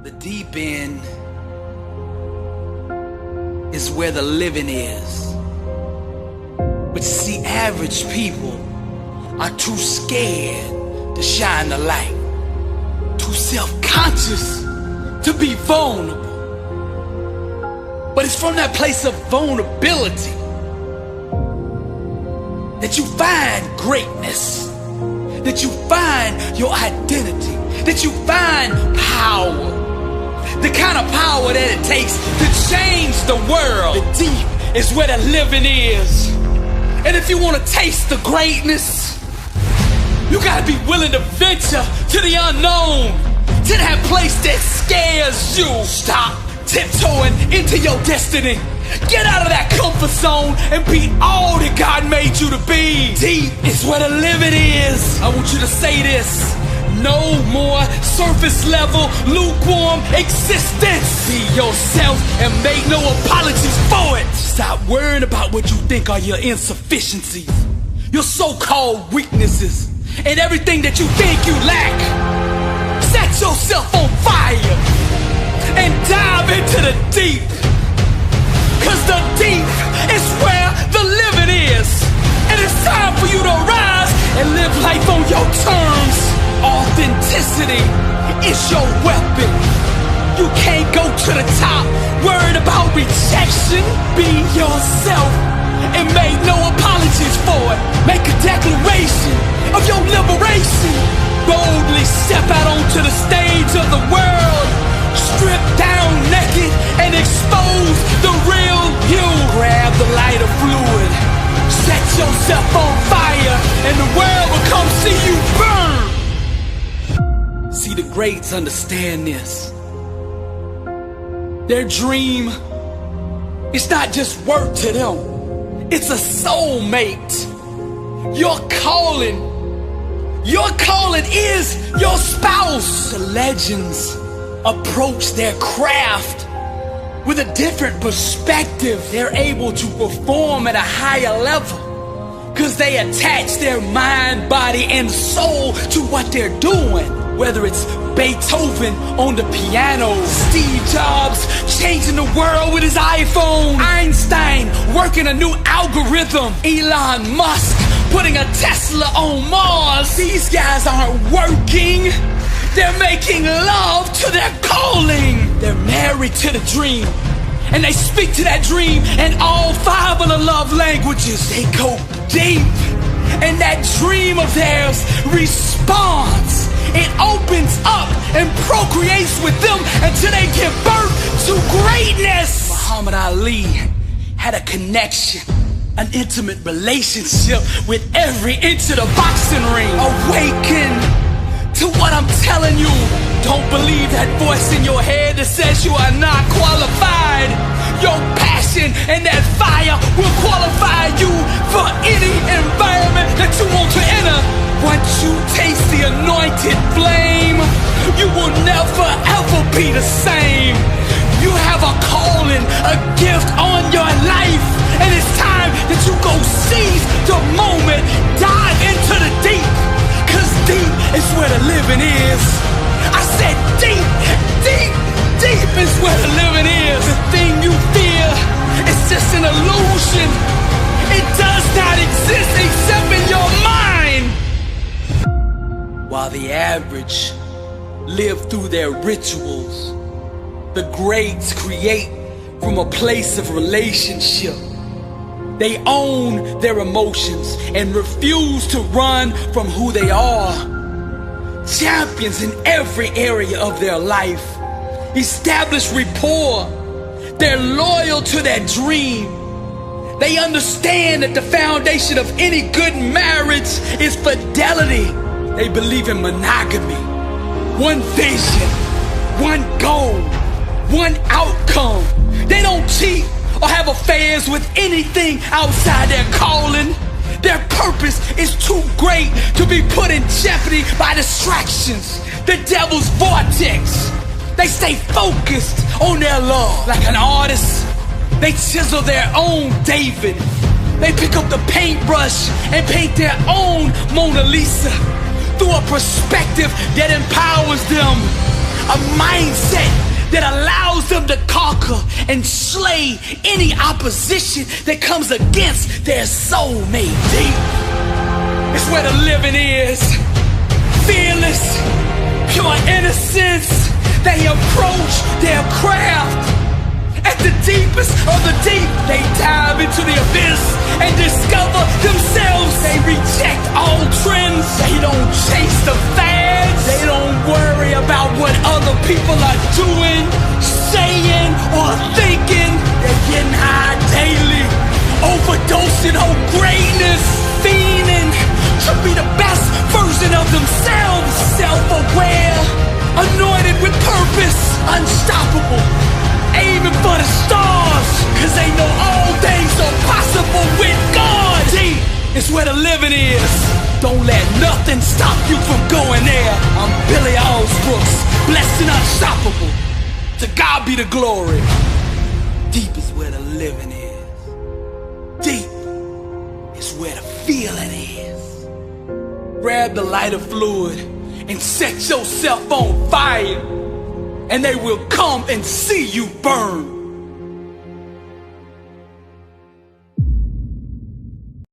The deep end is where the living is. But you see, average people are too scared to shine the light, too self-conscious to be vulnerable. But it's from that place of vulnerability that you find greatness, that you find your identity, that you find power. The kind of power that it takes to change the world. The deep is where the living is. And if you want to taste the greatness, you gotta be willing to venture to the unknown, to that place that scares you. Stop tiptoeing into your destiny. Get out of that comfort zone and be all that God made you to be. Deep is where the living is. I want you to say this. No more surface level, lukewarm existence. Be yourself and make no apologies for it. Stop worrying about what you think are your insufficiencies, your so-called weaknesses, and everything that you think you lack. Set yourself on fire and dive into the deep. Cause the deep is where the living is. And it's time for you to rise and live life on your terms. Authenticity is your weapon. You can't go to the top worried about rejection. Be yourself and make no apologies for it. Make a declaration of your liberation. Boldly step out onto the stage of the world. Strip down naked and expose the real you. Grab the lighter fluid. Set yourself on fire and the world will come see you burn. See, the greats understand this. Their dream is not just work to them. It's a soulmate. Your calling is your spouse. The legends approach their craft with a different perspective. They're able to perform at a higher level because they attach their mind, body, and soul to what they're doing. Whether it's Beethoven on the piano, Steve Jobs changing the world with his iPhone, Einstein working a new algorithm, Elon Musk putting a Tesla on Mars. These guys aren't working. They're making love to their calling. They're married to the dream, and they speak to that dream in all 5 of the love languages. They go deep, and that dream of theirs responds. It opens up and procreates with them until they give birth to greatness. Muhammad Ali had a connection, an intimate relationship with every inch of the boxing ring. Awaken to what I'm telling you. Don't believe that voice in your head that says you are not qualified. Your passion and that fire will qualify you for any environment that you want to enter. Once you taste the anointed flame, you will never ever be the same. You have a calling, a gift on your life, and it's time that you go seize the moment. Dive into the deep, cause deep is where the living is. I said deep, deep, deep is where the living is. The thing you fear is just an illusion. It does not exist except in your mind. While the average live through their rituals, the greats create from a place of relationship. They own their emotions and refuse to run from who they are. Champions in every area of their life establish rapport. They're loyal to their dream. They understand that the foundation of any good marriage is fidelity. They believe in monogamy. One vision, one goal, one outcome. They don't cheat or have affairs with anything outside their calling. Their purpose is too great to be put in jeopardy by distractions, the devil's vortex. They stay focused on their love. Like an artist, they chisel their own David. They pick up the paintbrush and paint their own Mona Lisa through a perspective that empowers them. A mindset them to conquer and slay any opposition that comes against their soulmate. Deep, it's where the living is. Fearless, pure innocence. They approach their craft. At the deepest of the deep, they dive into the abyss and discover themselves. They reject all trends. They don't chase the fads. They don't worry about what other people are doing, saying, or thinking. They're getting high daily, overdosing on greatness, fiending to be the best version of themselves. Self-aware, anointed with purpose, unstoppable, aiming for the stars, cause they know all things are possible with God. Deep is where the living is. Don't let nothing stop you from going there. I'm Billy Allsbrooks, blessed and unstoppable. To God be the glory. Deep is where the living is. Deep is where the feeling is. Grab the lighter fluid and set yourself on fire, and they will come and see you burn.